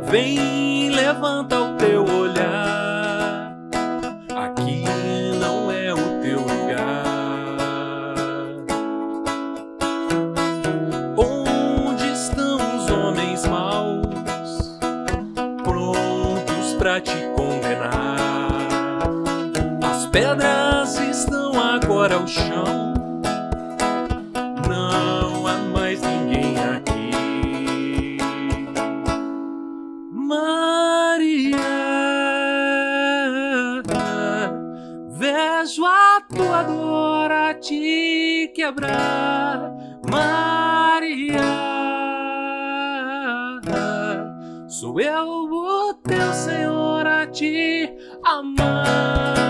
Vem, levanta o teu olhar, aqui não é o teu lugar. Onde estão os homens maus, prontos pra te condenar? As pedras estão agora ao chão, não há mais ninguém aqui. Maria, vejo a tua dor a te quebrar. Maria, sou eu o teu Senhor a te amar.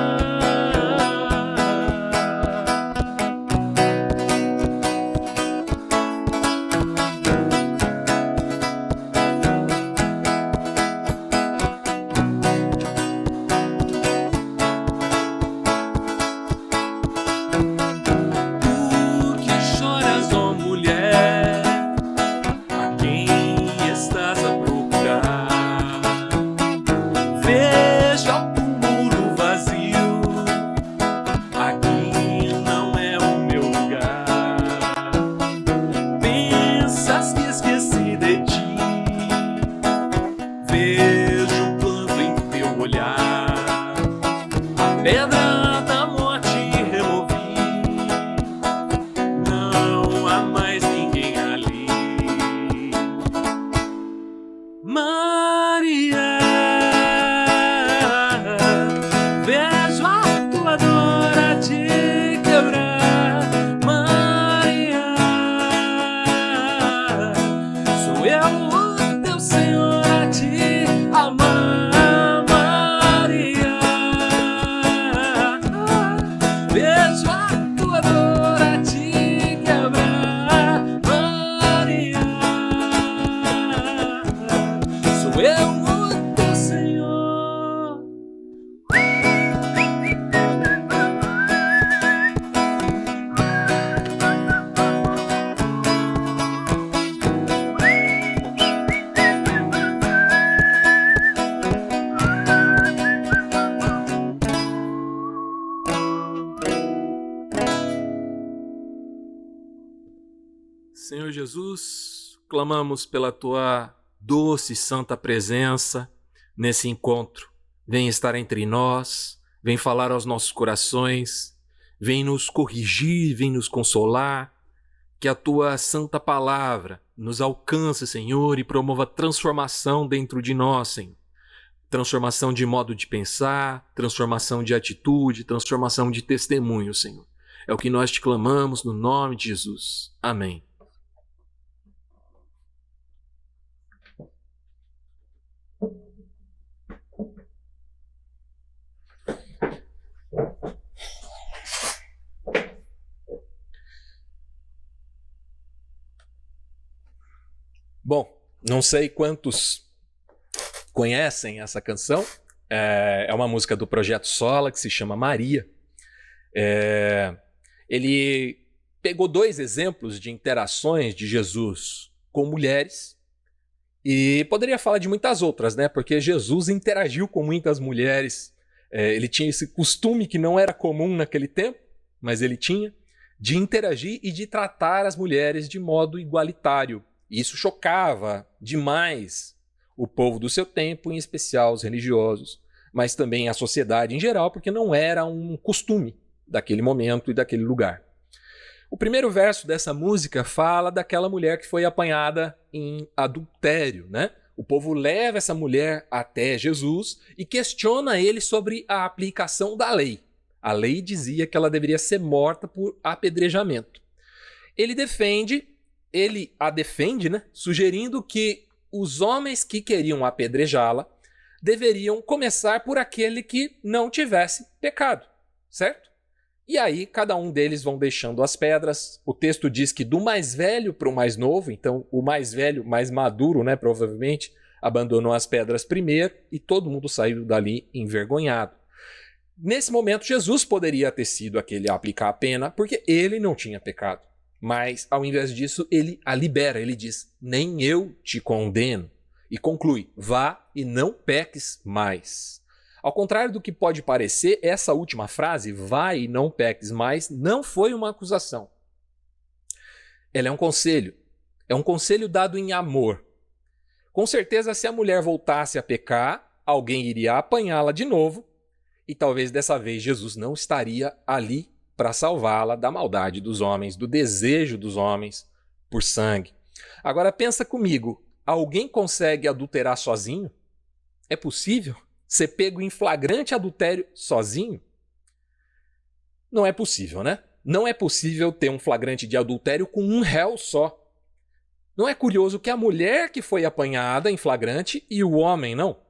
Pedra da morte removi, não há mais ninguém ali. Maria, vejo a tua dor a te quebrar. Maria, sou eu o teu Senhor a te amar. Vejo a tua dor a te quebrar, Maria, sou eu o teu Senhor. Senhor Jesus, clamamos pela tua doce e santa presença nesse encontro. Vem estar entre nós, vem falar aos nossos corações, vem nos corrigir, vem nos consolar. Que a tua santa palavra nos alcance, Senhor, e promova transformação dentro de nós, Senhor. Transformação de modo de pensar, transformação de atitude, transformação de testemunho, Senhor. É o que nós te clamamos no nome de Jesus. Amém. Bom, não sei quantos conhecem essa canção. É uma música do Projeto Sola que se chama Maria. Ele pegou dois exemplos de interações de Jesus com mulheres e poderia falar de muitas outras, né? Porque Jesus interagiu com muitas mulheres. Ele tinha esse costume que não era comum naquele tempo, mas ele tinha, de interagir e de tratar as mulheres de modo igualitário. Isso chocava demais o povo do seu tempo, em especial os religiosos, mas também a sociedade em geral, porque não era um costume daquele momento e daquele lugar. O primeiro verso dessa música fala daquela mulher que foi apanhada em adultério, né? O povo leva essa mulher até Jesus e questiona ele sobre a aplicação da lei. A lei dizia que ela deveria ser morta por apedrejamento. Ele a defende, né? Sugerindo que os homens que queriam apedrejá-la deveriam começar por aquele que não tivesse pecado, certo? E aí cada um deles vão deixando as pedras. O texto diz que do mais velho para o mais novo, então o mais velho, mais maduro, né, provavelmente, abandonou as pedras primeiro e todo mundo saiu dali envergonhado. Nesse momento, Jesus poderia ter sido aquele a aplicar a pena, porque ele não tinha pecado. Mas, ao invés disso, ele a libera. Ele diz, nem eu te condeno. E conclui, vá e não peques mais. Ao contrário do que pode parecer, essa última frase, vá e não peques mais, não foi uma acusação. Ela é um conselho. É um conselho dado em amor. Com certeza, se a mulher voltasse a pecar, alguém iria apanhá-la de novo, e talvez dessa vez Jesus não estaria ali para salvá-la da maldade dos homens, do desejo dos homens por sangue. Agora pensa comigo, alguém consegue adulterar sozinho? É possível ser pego em flagrante adultério sozinho? Não é possível, né? Não é possível ter um flagrante de adultério com um réu só. Não é curioso que a mulher que foi apanhada em flagrante e o homem não?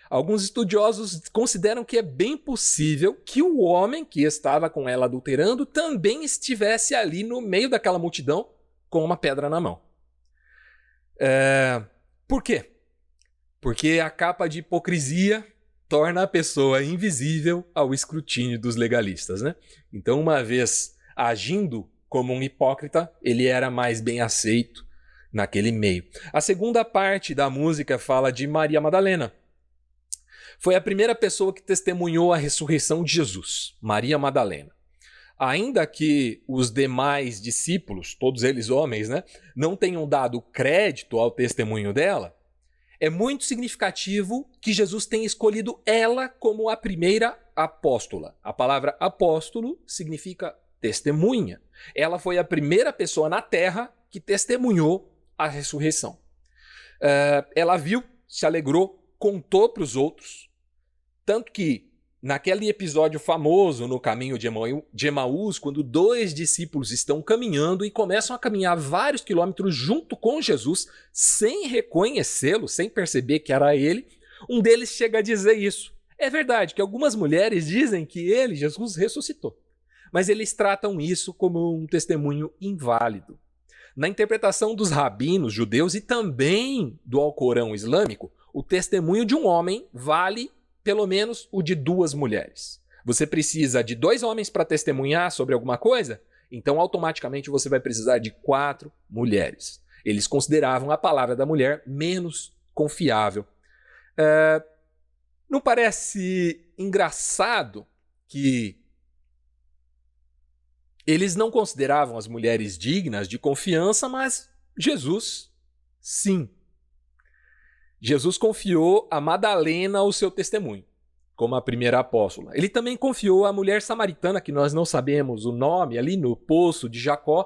Alguns estudiosos consideram que é bem possível que o homem que estava com ela adulterando também estivesse ali no meio daquela multidão com uma pedra na mão. Por quê? Porque a capa de hipocrisia torna a pessoa invisível ao escrutínio dos legalistas, né? Então, uma vez agindo como um hipócrita, ele era mais bem aceito naquele meio. A segunda parte da música fala de Maria Madalena. Foi a primeira pessoa que testemunhou a ressurreição de Jesus, Maria Madalena. Ainda que os demais discípulos, todos eles homens, né, não tenham dado crédito ao testemunho dela, é muito significativo que Jesus tenha escolhido ela como a primeira apóstola. A palavra apóstolo significa testemunha. Ela foi a primeira pessoa na terra que testemunhou a ressurreição. Ela viu, se alegrou, contou para os outros. Tanto que, naquele episódio famoso no caminho de Emaús, quando 2 discípulos estão caminhando e começam a caminhar vários quilômetros junto com Jesus, sem reconhecê-lo, sem perceber que era ele, um deles chega a dizer isso. É verdade que algumas mulheres dizem que ele, Jesus, ressuscitou, mas eles tratam isso como um testemunho inválido. Na interpretação dos rabinos judeus e também do Alcorão islâmico, o testemunho de um homem vale pelo menos o de 2 mulheres. Você precisa de 2 homens para testemunhar sobre alguma coisa? Então, automaticamente, você vai precisar de 4 mulheres. Eles consideravam a palavra da mulher menos confiável. Não parece engraçado que eles não consideravam as mulheres dignas de confiança, mas Jesus, sim. Jesus confiou a Madalena o seu testemunho, como a primeira apóstola. Ele também confiou a mulher samaritana, que nós não sabemos o nome, ali no poço de Jacó,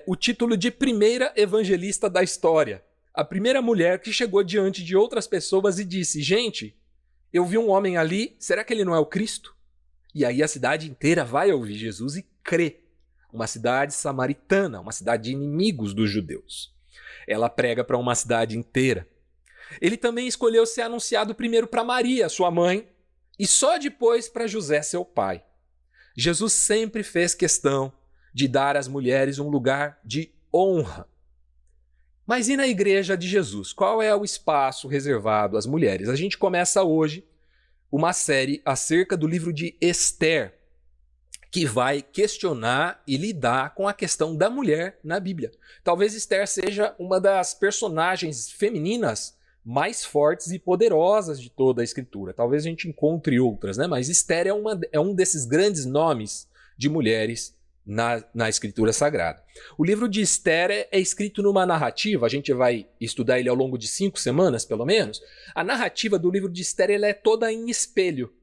o título de primeira evangelista da história. A primeira mulher que chegou diante de outras pessoas e disse, gente, eu vi um homem ali, será que ele não é o Cristo? E aí a cidade inteira vai ouvir Jesus e crê. Uma cidade samaritana, uma cidade de inimigos dos judeus. Ela prega para uma cidade inteira. Ele também escolheu ser anunciado primeiro para Maria, sua mãe, e só depois para José, seu pai. Jesus sempre fez questão de dar às mulheres um lugar de honra. Mas e na igreja de Jesus? Qual é o espaço reservado às mulheres? A gente começa hoje uma série acerca do livro de Esther, que vai questionar e lidar com a questão da mulher na Bíblia. Talvez Esther seja uma das personagens femininas mais fortes e poderosas de toda a Escritura. Talvez a gente encontre outras, né? Mas Esther é um desses grandes nomes de mulheres na Escritura Sagrada. O livro de Esther é escrito numa narrativa, a gente vai estudar ele ao longo de 5 semanas, pelo menos. A narrativa do livro de Esther ela é toda em espelho.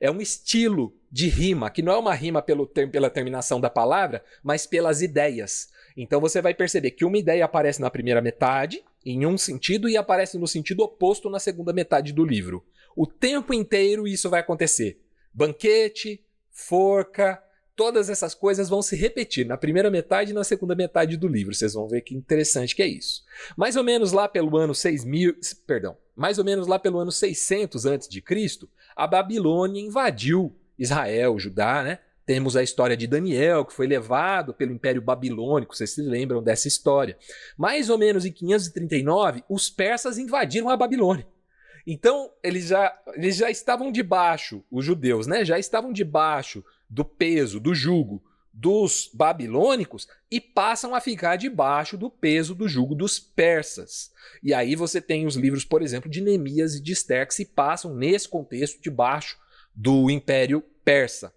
É um estilo de rima, que não é uma rima pela terminação da palavra, mas pelas ideias. Então você vai perceber que uma ideia aparece na primeira metade, em um sentido, e aparece no sentido oposto na segunda metade do livro. O tempo inteiro isso vai acontecer. Banquete, forca, todas essas coisas vão se repetir na primeira metade e na segunda metade do livro. Vocês vão ver que interessante que é isso. Mais ou menos lá pelo ano 600 a.C., a Babilônia invadiu Israel, Judá, né? Temos a história de Daniel, que foi levado pelo Império Babilônico, vocês se lembram dessa história. Mais ou menos em 539, os persas invadiram a Babilônia. Então, eles já estavam debaixo, os judeus, né? Já estavam debaixo do peso, do jugo dos babilônicos e passam a ficar debaixo do peso do jugo dos persas. E aí você tem os livros, por exemplo, de Neemias e de Ester, que se passam nesse contexto debaixo do Império Persa.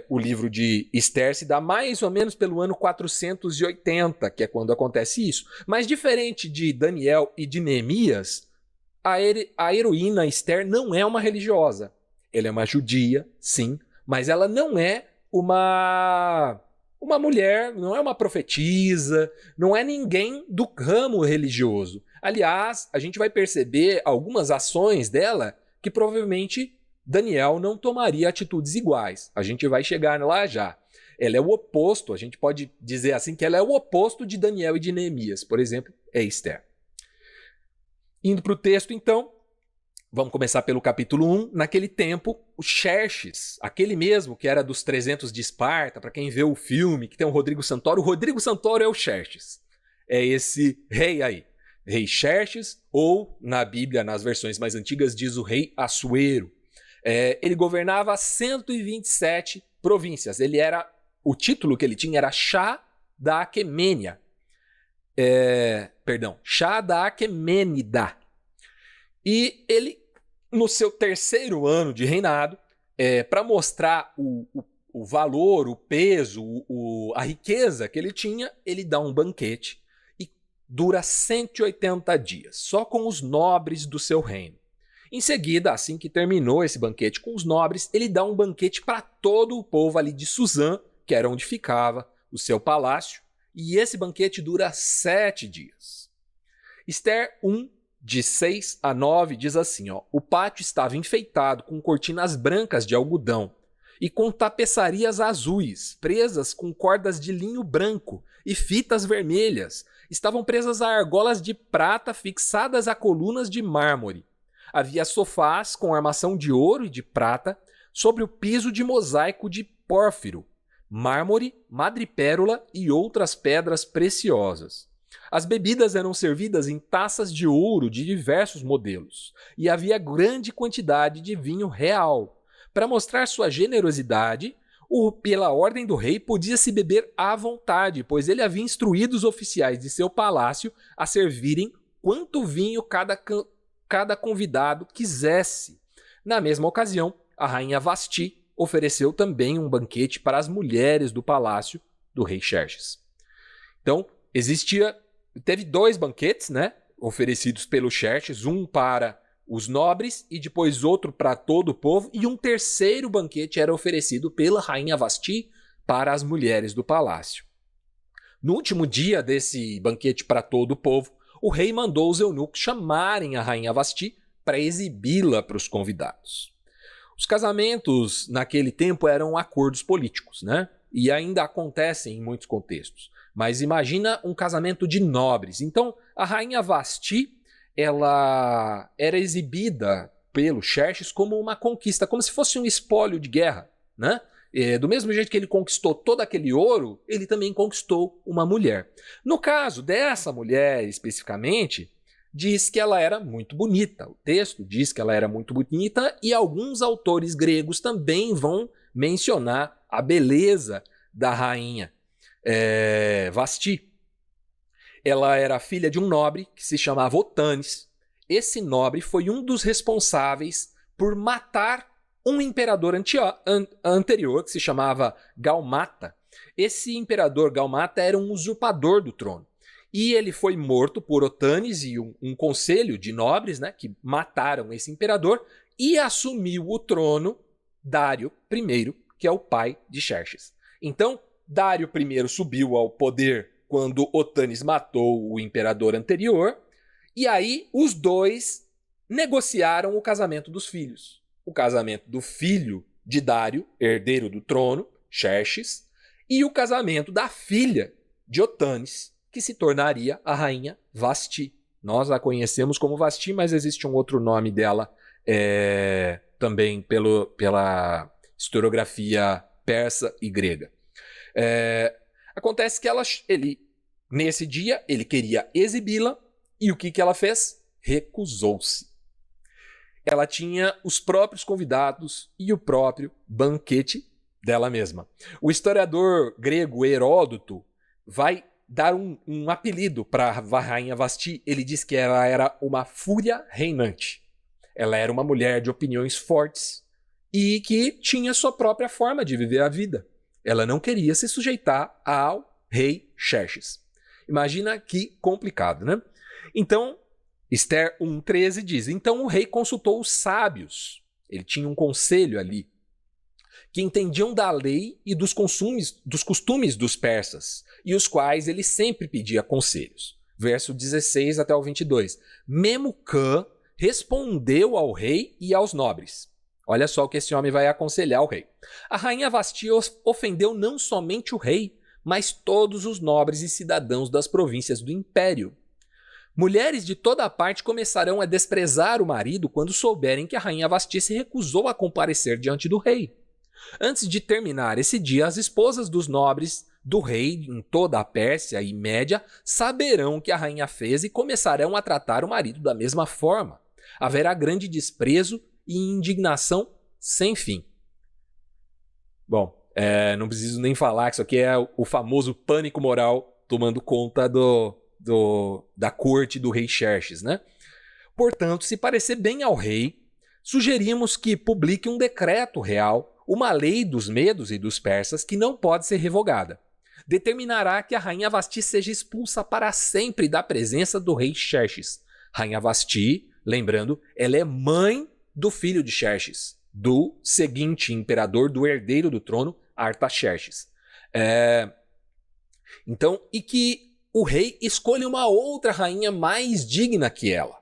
O livro de Ester se dá mais ou menos pelo ano 480, que é quando acontece isso. Mas diferente de Daniel e de Neemias, a heroína Ester não é uma religiosa. Ela é uma judia, sim, mas ela não é uma mulher, não é uma profetisa, não é ninguém do ramo religioso. Aliás, a gente vai perceber algumas ações dela que provavelmente Daniel não tomaria atitudes iguais. A gente vai chegar lá já. Ela é o oposto, a gente pode dizer assim que ela é o oposto de Daniel e de Neemias. Por exemplo, é Ester. Indo para o texto, então, vamos começar pelo capítulo 1. Naquele tempo, o Xerxes, aquele mesmo que era dos 300 de Esparta, para quem vê o filme, que tem o Rodrigo Santoro é o Xerxes. É esse rei aí. Rei Xerxes, ou na Bíblia, nas versões mais antigas, diz o rei Assuero. Ele governava 127 províncias. O título que ele tinha era Shah da Aquemênia. Shah da Aquemênida. E ele, no seu terceiro ano de reinado, para mostrar o valor, o peso, a riqueza que ele tinha, ele dá um banquete e dura 180 dias, só com os nobres do seu reino. Em seguida, assim que terminou esse banquete com os nobres, ele dá um banquete para todo o povo ali de Suzã, que era onde ficava o seu palácio, e esse banquete dura 7 dias. Ester 1, de 6 a 9, diz assim, o pátio estava enfeitado com cortinas brancas de algodão e com tapeçarias azuis, presas com cordas de linho branco e fitas vermelhas. Estavam presas a argolas de prata fixadas a colunas de mármore. Havia sofás com armação de ouro e de prata sobre o piso de mosaico de pórfiro, mármore, madrepérola e outras pedras preciosas. As bebidas eram servidas em taças de ouro de diversos modelos, e havia grande quantidade de vinho real. Para mostrar sua generosidade, pela ordem do rei podia-se beber à vontade, pois ele havia instruído os oficiais de seu palácio a servirem quanto vinho cada convidado quisesse. Na mesma ocasião, a rainha Vasti ofereceu também um banquete para as mulheres do palácio do rei Xerxes. Então, teve 2 banquetes, né, oferecidos pelo Xerxes, um para os nobres e depois outro para todo o povo, e um terceiro banquete era oferecido pela rainha Vasti para as mulheres do palácio. No último dia desse banquete para todo o povo, o rei mandou os eunucos chamarem a rainha Vasti para exibi-la para os convidados. Os casamentos naquele tempo eram acordos políticos, né? E ainda acontecem em muitos contextos. Mas imagina um casamento de nobres. Então, a rainha Vasti, ela era exibida pelo Xerxes como uma conquista, como se fosse um espólio de guerra, né? Do mesmo jeito que ele conquistou todo aquele ouro, ele também conquistou uma mulher. No caso dessa mulher especificamente, diz que ela era muito bonita. O texto diz que ela era muito bonita e alguns autores gregos também vão mencionar a beleza da rainha Vasti. Ela era filha de um nobre que se chamava Otanes. Esse nobre foi um dos responsáveis por matar um imperador anterior que se chamava Gaumata. Esse imperador Gaumata era um usurpador do trono. E ele foi morto por Otanes e um conselho de nobres, né, que mataram esse imperador, e assumiu o trono Dário I, que é o pai de Xerxes. Então, Dário I subiu ao poder quando Otanes matou o imperador anterior, e aí os dois negociaram o casamento dos filhos. O casamento do filho de Dário, herdeiro do trono, Xerxes, e o casamento da filha de Otanes, que se tornaria a rainha Vasti. Nós a conhecemos como Vasti, mas existe um outro nome dela também pela historiografia persa e grega. Acontece que nesse dia ele queria exibi-la, e o que ela fez? Recusou-se. Ela tinha os próprios convidados e o próprio banquete dela mesma. O historiador grego Heródoto vai dar um apelido para a rainha Vasti. Ele diz que ela era uma fúria reinante. Ela era uma mulher de opiniões fortes e que tinha sua própria forma de viver a vida. Ela não queria se sujeitar ao rei Xerxes. Imagina que complicado, né? Então, Esther 1,13 diz: então o rei consultou os sábios. Ele tinha um conselho ali, que entendiam da lei e dos costumes dos persas, e os quais ele sempre pedia conselhos. Verso 16 até o 22. Memucã respondeu ao rei e aos nobres. Olha só o que esse homem vai aconselhar ao rei. A rainha Vasti ofendeu não somente o rei, mas todos os nobres e cidadãos das províncias do império. Mulheres de toda a parte começarão a desprezar o marido quando souberem que a rainha Vasti se recusou a comparecer diante do rei. Antes de terminar esse dia, as esposas dos nobres do rei em toda a Pérsia e Média saberão o que a rainha fez e começarão a tratar o marido da mesma forma. Haverá grande desprezo e indignação sem fim. Bom, não preciso nem falar que isso aqui é o famoso pânico moral tomando conta da corte do rei Xerxes, né? Portanto, se parecer bem ao rei, sugerimos que publique um decreto real, uma lei dos medos e dos persas que não pode ser revogada. Determinará que a rainha Vasti seja expulsa para sempre da presença do rei Xerxes. Rainha Vasti, lembrando, ela é mãe do filho de Xerxes, do seguinte imperador, do herdeiro do trono, Artaxerxes. Então, e que o rei escolha uma outra rainha mais digna que ela.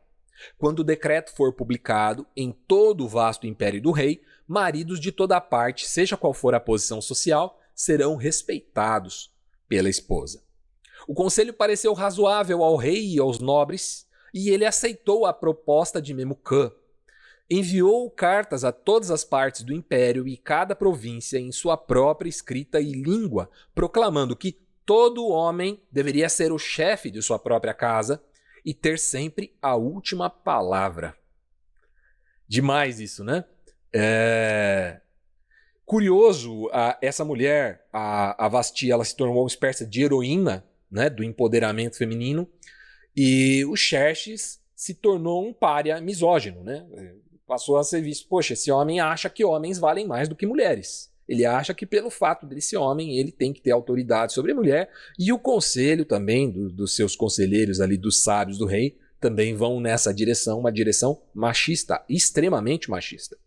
Quando o decreto for publicado em todo o vasto império do rei, maridos de toda parte, seja qual for a posição social, serão respeitados pela esposa. O conselho pareceu razoável ao rei e aos nobres, e ele aceitou a proposta de Memucã. Enviou cartas a todas as partes do império e cada província em sua própria escrita e língua, proclamando que todo homem deveria ser o chefe de sua própria casa e ter sempre a última palavra. Demais isso, né? Curioso, essa mulher, a Vasti, ela se tornou uma espécie de heroína, né, do empoderamento feminino, e o Xerxes se tornou um pária misógino, né? Passou a ser visto, poxa, esse homem acha que homens valem mais do que mulheres. Ele acha que pelo fato desse homem ele tem que ter autoridade sobre a mulher, e o conselho também dos seus conselheiros ali, dos sábios do rei, também vão nessa direção, uma direção machista, extremamente machista.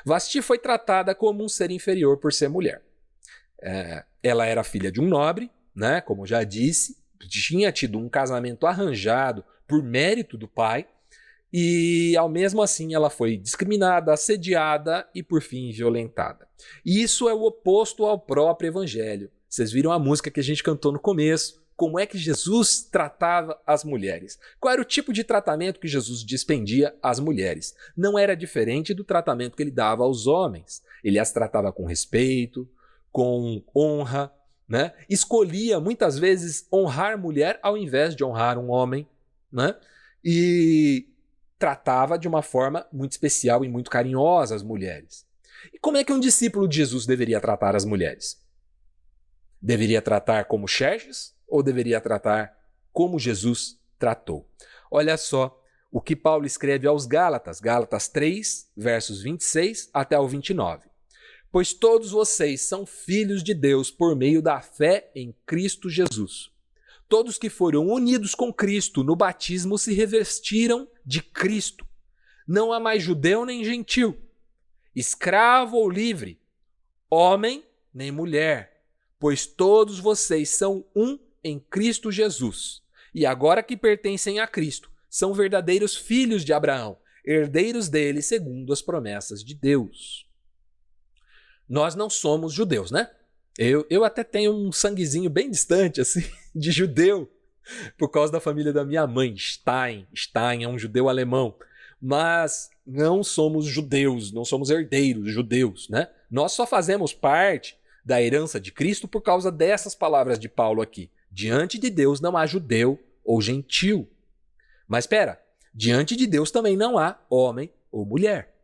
Vasti foi tratada como um ser inferior por ser mulher. Ela era filha de um nobre, né, como já disse, tinha tido um casamento arranjado por mérito do pai, e ao mesmo assim ela foi discriminada, assediada e por fim violentada. E isso é o oposto ao próprio evangelho. Vocês viram a música que a gente cantou no começo, como é que Jesus tratava as mulheres. Qual era o tipo de tratamento que Jesus dispendia às mulheres? Não era diferente do tratamento que ele dava aos homens. Ele as tratava com respeito, com honra, né? Escolhia muitas vezes honrar mulher ao invés de honrar um homem, né? E tratava de uma forma muito especial e muito carinhosa as mulheres. E como é que um discípulo de Jesus deveria tratar as mulheres? Deveria tratar como Xerxes ou deveria tratar como Jesus tratou? Olha só o que Paulo escreve aos Gálatas, Gálatas 3, versos 26 até o 29. Pois todos vocês são filhos de Deus por meio da fé em Cristo Jesus. Todos que foram unidos com Cristo no batismo se revestiram de Cristo. Não há mais judeu nem gentil, escravo ou livre, homem nem mulher, pois todos vocês são um em Cristo Jesus. E agora que pertencem a Cristo, são verdadeiros filhos de Abraão, herdeiros dele segundo as promessas de Deus. Nós não somos judeus, né? Eu até tenho um sanguezinho bem distante, assim, de judeu, por causa da família da minha mãe, Stein. Stein é um judeu alemão. Mas não somos judeus, não somos herdeiros judeus, né? Nós só fazemos parte da herança de Cristo por causa dessas palavras de Paulo aqui. Diante de Deus não há judeu ou gentil. Mas espera, diante de Deus também não há homem ou mulher.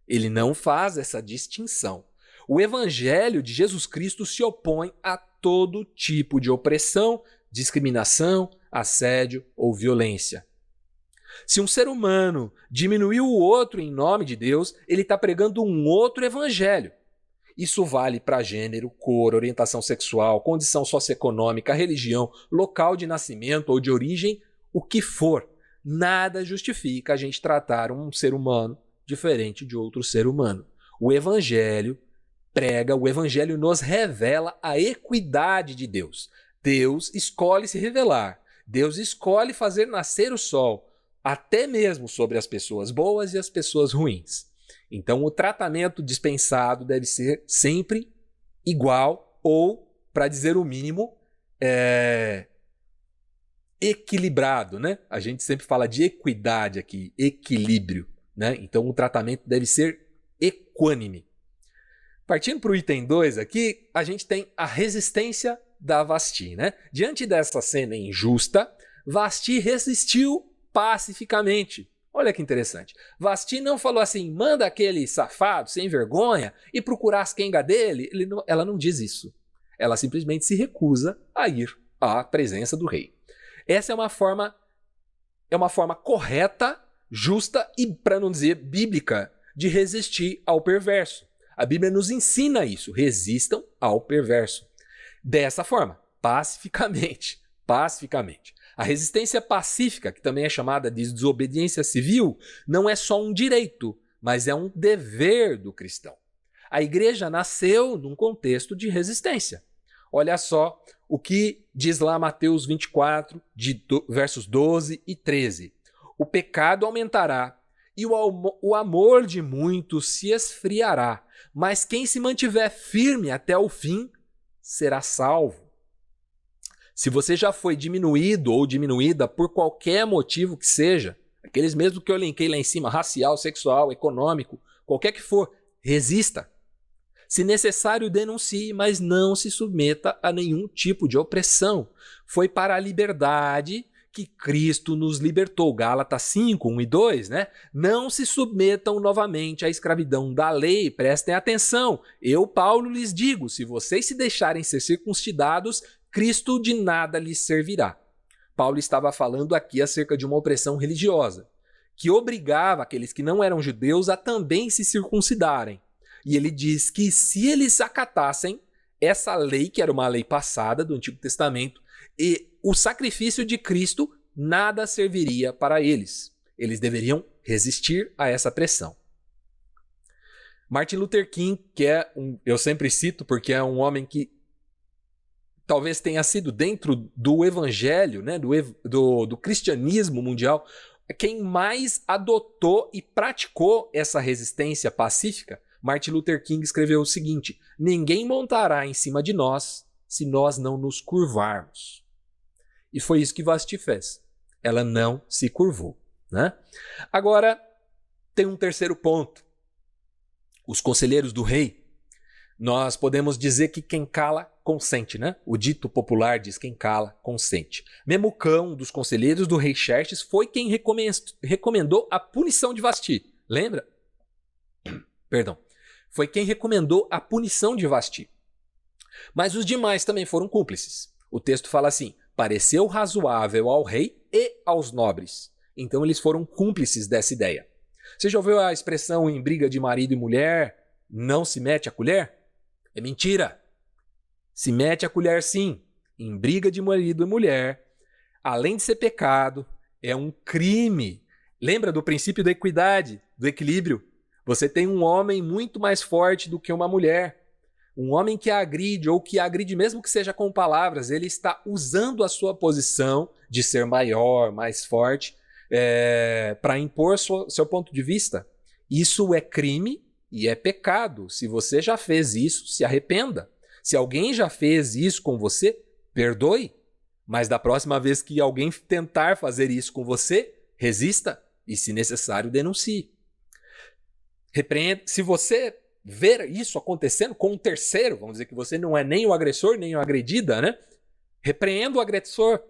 Ele não faz essa distinção. O evangelho de Jesus Cristo se opõe a todo tipo de opressão, discriminação, assédio ou violência. Se um ser humano diminuiu o outro em nome de Deus, ele está pregando um outro evangelho. Isso vale para gênero, cor, orientação sexual, condição socioeconômica, religião, local de nascimento ou de origem, o que for. Nada justifica a gente tratar um ser humano diferente de outro ser humano. O evangelho prega, o evangelho nos revela a equidade de Deus. Deus escolhe se revelar. Deus escolhe fazer nascer o sol, até mesmo sobre as pessoas boas e as pessoas ruins. Então, o tratamento dispensado deve ser sempre igual ou, para dizer o mínimo, equilibrado, né? A gente sempre fala de equidade aqui, equilíbrio, né? Então, o tratamento deve ser equânime. Partindo para o item 2 aqui, a gente tem a resistência da Vasti, né? Diante dessa cena injusta, Vasti resistiu pacificamente. Olha que interessante. Vasti não falou assim, manda aquele safado sem vergonha e procurar as quengas dele. Ela não diz isso. Ela simplesmente se recusa a ir à presença do rei. Essa é uma forma correta, justa e, para não dizer bíblica, de resistir ao perverso. A Bíblia nos ensina isso. Resistam ao perverso. Dessa forma, pacificamente. Pacificamente. A resistência pacífica, que também é chamada de desobediência civil, não é só um direito, mas é um dever do cristão. A igreja nasceu num contexto de resistência. Olha só o que diz lá Mateus 24, versos 12 e 13. O pecado aumentará e o amor de muitos se esfriará, mas quem se mantiver firme até o fim será salvo. Se você já foi diminuído ou diminuída por qualquer motivo que seja, aqueles mesmos que eu elenquei lá em cima, racial, sexual, econômico, qualquer que for, resista. Se necessário, denuncie, mas não se submeta a nenhum tipo de opressão. Foi para a liberdade que Cristo nos libertou. Gálatas 5, 1 e 2, né? Não se submetam novamente à escravidão da lei. Prestem atenção. Eu, Paulo, lhes digo, se vocês se deixarem ser circuncidados, Cristo de nada lhes servirá. Paulo estava falando aqui acerca de uma opressão religiosa, que obrigava aqueles que não eram judeus a também se circuncidarem. E ele diz que se eles acatassem essa lei, que era uma lei passada do Antigo Testamento, e o sacrifício de Cristo, nada serviria para eles. Eles deveriam resistir a essa pressão. Martin Luther King, que eu sempre cito porque é um homem que talvez tenha sido dentro do evangelho, né, do cristianismo mundial, quem mais adotou e praticou essa resistência pacífica. Martin Luther King escreveu o seguinte: ninguém montará em cima de nós se nós não nos curvarmos. E foi isso que Vasti fez. Ela não se curvou, né? Agora, tem um terceiro ponto. Os conselheiros do rei. Nós podemos dizer que quem cala, consente, né? O dito popular diz quem cala, consente. Memucão, um dos conselheiros do rei Xerxes, foi quem recomendou a punição de Vasti. Lembra? Perdão. Foi quem recomendou a punição de Vasti. Mas os demais também foram cúmplices. O texto fala assim: pareceu razoável ao rei e aos nobres. Então eles foram cúmplices dessa ideia. Você já ouviu a expressão em briga de marido e mulher, não se mete a colher? É mentira. Se mete a colher sim. Em briga de marido e mulher, além de ser pecado, é um crime. Lembra do princípio da equidade, do equilíbrio? Você tem um homem muito mais forte do que uma mulher. Um homem que a agride, ou que a agride mesmo que seja com palavras, ele está usando a sua posição de ser maior, mais forte, para impor seu ponto de vista. Isso é crime e é pecado. Se você já fez isso, se arrependa. Se alguém já fez isso com você, perdoe. Mas da próxima vez que alguém tentar fazer isso com você, resista e, se necessário, denuncie. Repreenda. Se você ver isso acontecendo com um terceiro, vamos dizer que você não é nem o agressor, nem a agredida, né? Repreenda o agressor.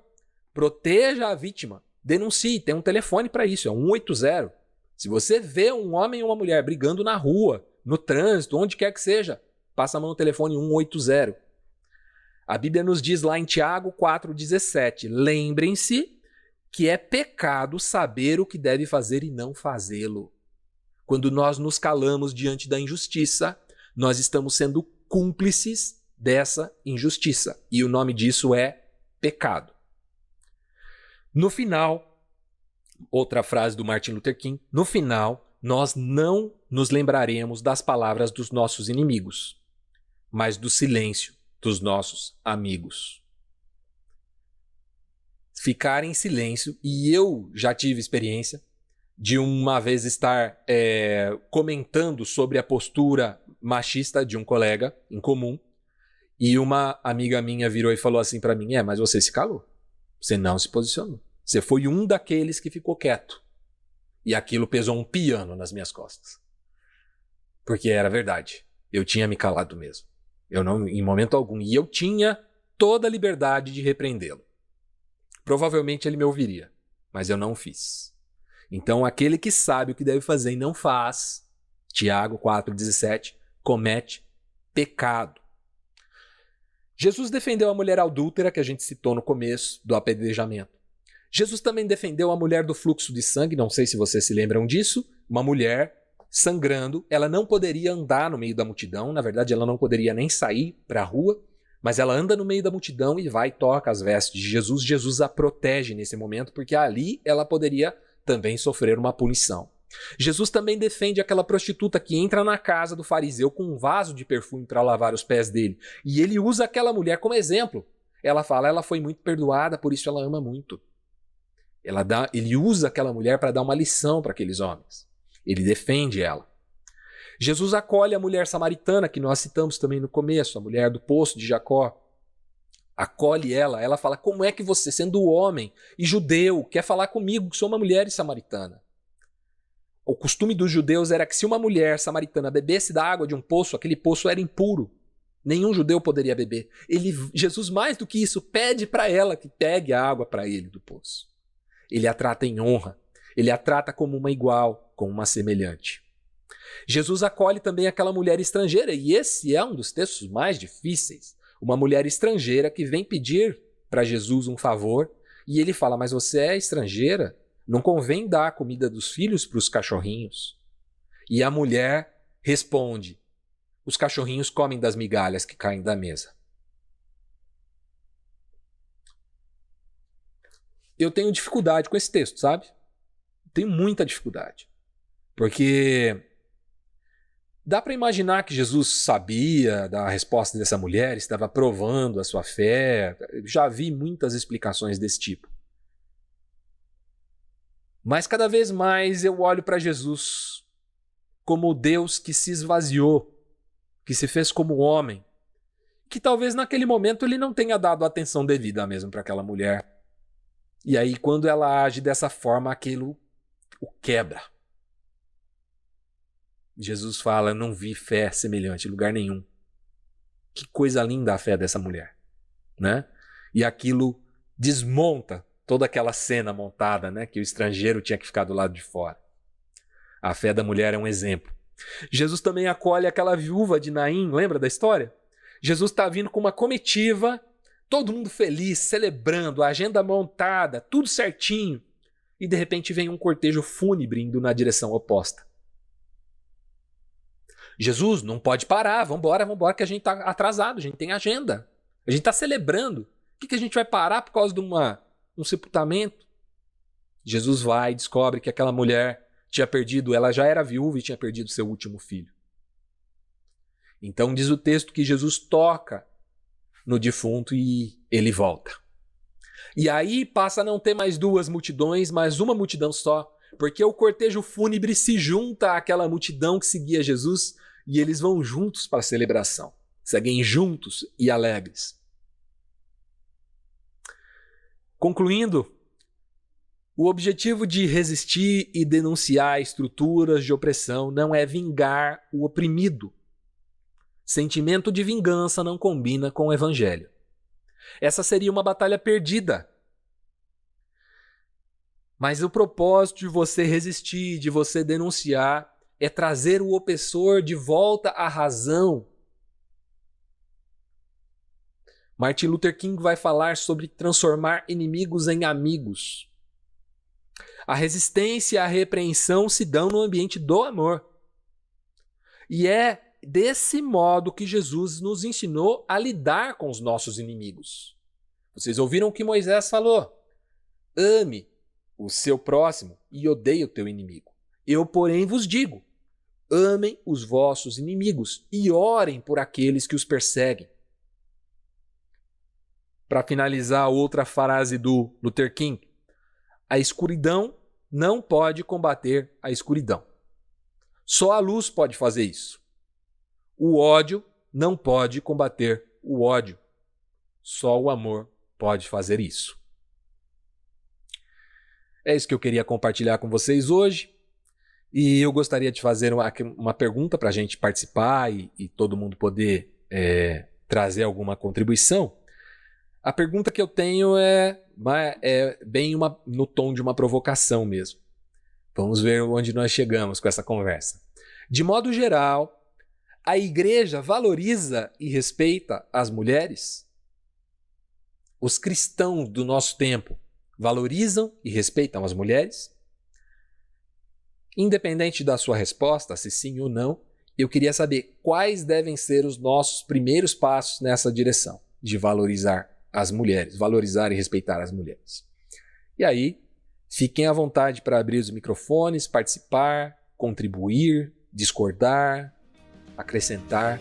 Proteja a vítima. Denuncie. Tem um telefone para isso, é 180. Se você vê um homem e uma mulher brigando na rua, no trânsito, onde quer que seja, passa a mão no telefone 180. A Bíblia nos diz lá em Tiago 4,17, lembrem-se que é pecado saber o que deve fazer e não fazê-lo. Quando nós nos calamos diante da injustiça, nós estamos sendo cúmplices dessa injustiça. E o nome disso é pecado. No final, outra frase do Martin Luther King, no final, nós não nos lembraremos das palavras dos nossos inimigos, mas do silêncio dos nossos amigos. Ficar em silêncio, e eu já tive experiência de uma vez estar comentando sobre a postura machista de um colega em comum, e uma amiga minha virou e falou assim para mim, mas você se calou, você não se posicionou, você foi um daqueles que ficou quieto. E aquilo pesou um piano nas minhas costas. Porque era verdade, eu tinha me calado mesmo. Eu não, em momento algum. E eu tinha toda a liberdade de repreendê-lo. Provavelmente ele me ouviria, mas eu não fiz. Então, aquele que sabe o que deve fazer e não faz, Tiago 4,17, comete pecado. Jesus defendeu a mulher adúltera, que a gente citou no começo do apedrejamento. Jesus também defendeu a mulher do fluxo de sangue, não sei se vocês se lembram disso, uma mulher sangrando, ela não poderia andar no meio da multidão, na verdade ela não poderia nem sair para a rua, mas ela anda no meio da multidão e vai e toca as vestes de Jesus. Jesus a protege nesse momento, porque ali ela poderia também sofrer uma punição. Jesus também defende aquela prostituta que entra na casa do fariseu com um vaso de perfume para lavar os pés dele, e ele usa aquela mulher como exemplo. Ela fala, ela foi muito perdoada, por isso ela ama muito. Ele usa aquela mulher para dar uma lição para aqueles homens. Ele defende ela. Jesus acolhe a mulher samaritana, que nós citamos também no começo, a mulher do poço de Jacó. Acolhe ela, ela fala, como é que você, sendo homem e judeu, quer falar comigo, que sou uma mulher samaritana? O costume dos judeus era que se uma mulher samaritana bebesse da água de um poço, aquele poço era impuro. Nenhum judeu poderia beber. Jesus, mais do que isso, pede para ela que pegue a água para ele do poço. Ele a trata em honra. Ele a trata como uma igual, como uma semelhante. Jesus acolhe também aquela mulher estrangeira, e esse é um dos textos mais difíceis. Uma mulher estrangeira que vem pedir para Jesus um favor, e ele fala, mas você é estrangeira, não convém dar a comida dos filhos para os cachorrinhos. E a mulher responde, os cachorrinhos comem das migalhas que caem da mesa. Eu tenho dificuldade com esse texto, sabe? Tenho muita dificuldade. Porque dá para imaginar que Jesus sabia da resposta dessa mulher, estava provando a sua fé. Já vi muitas explicações desse tipo. Mas cada vez mais eu olho para Jesus como Deus que se esvaziou, que se fez como homem, que talvez naquele momento ele não tenha dado a atenção devida mesmo para aquela mulher. E aí quando ela age dessa forma, aquilo o quebra. Jesus fala, não vi fé semelhante em lugar nenhum. Que coisa linda a fé dessa mulher, né? E aquilo desmonta toda aquela cena montada, né? Que o estrangeiro tinha que ficar do lado de fora. A fé da mulher é um exemplo. Jesus também acolhe aquela viúva de Naim, lembra da história? Jesus está vindo com uma comitiva, todo mundo feliz, celebrando, a agenda montada, tudo certinho. E de repente vem um cortejo fúnebre indo na direção oposta. Jesus, não pode parar, vambora, que a gente está atrasado, a gente tem agenda. A gente está celebrando. Por que a gente vai parar por causa de um sepultamento? Jesus vai e descobre que aquela mulher tinha perdido, ela já era viúva e tinha perdido seu último filho. Então diz o texto que Jesus toca no defunto e ele volta. E aí passa a não ter mais duas multidões, mas uma multidão só, porque o cortejo fúnebre se junta àquela multidão que seguia Jesus e eles vão juntos para a celebração. seguem juntos e alegres. Concluindo, o objetivo de resistir e denunciar estruturas de opressão não é vingar o oprimido. Sentimento de vingança não combina com o evangelho. Essa seria uma batalha perdida. Mas o propósito de você resistir, de você denunciar, é trazer o opressor de volta à razão. Martin Luther King vai falar sobre transformar inimigos em amigos. A resistência e a repreensão se dão no ambiente do amor. E é desse modo que Jesus nos ensinou a lidar com os nossos inimigos. Vocês ouviram o que Moisés falou? Ame o seu próximo e odeie o teu inimigo. Eu, porém, vos digo, amem os vossos inimigos e orem por aqueles que os perseguem. Para finalizar, outra frase do Luther King. A escuridão não pode combater a escuridão. Só a luz pode fazer isso. O ódio não pode combater o ódio. Só o amor pode fazer isso. É isso que eu queria compartilhar com vocês hoje. E eu gostaria de fazer uma pergunta para a gente participar e todo mundo poder trazer alguma contribuição. A pergunta que eu tenho é bem no tom de uma provocação mesmo. Vamos ver onde nós chegamos com essa conversa. De modo geral, a igreja valoriza e respeita as mulheres? Os cristãos do nosso tempo valorizam e respeitam as mulheres? Independente da sua resposta, se sim ou não, eu queria saber quais devem ser os nossos primeiros passos nessa direção de valorizar as mulheres, valorizar e respeitar as mulheres. E aí, fiquem à vontade para abrir os microfones, participar, contribuir, discordar, acrescentar.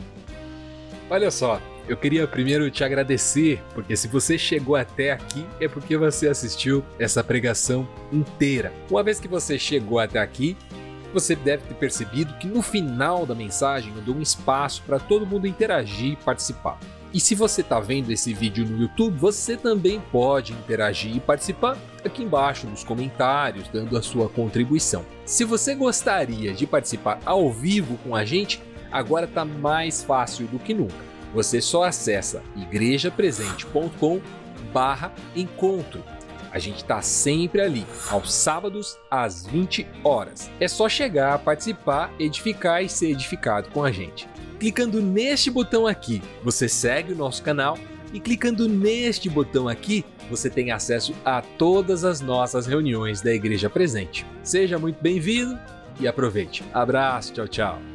Olha só, eu queria primeiro te agradecer, porque se você chegou até aqui é porque você assistiu essa pregação inteira. Uma vez que você chegou até aqui, você deve ter percebido que no final da mensagem eu dou um espaço para todo mundo interagir e participar. E se você está vendo esse vídeo no YouTube, você também pode interagir e participar aqui embaixo nos comentários, dando a sua contribuição. Se você gostaria de participar ao vivo com a gente, agora está mais fácil do que nunca. Você só acessa igrejapresente.com/encontro. A gente está sempre ali, aos sábados, às 20 horas. É só chegar, participar, edificar e ser edificado com a gente. Clicando neste botão aqui, você segue o nosso canal e clicando neste botão aqui, você tem acesso a todas as nossas reuniões da Igreja Presente. Seja muito bem-vindo e aproveite. Abraço, tchau, tchau.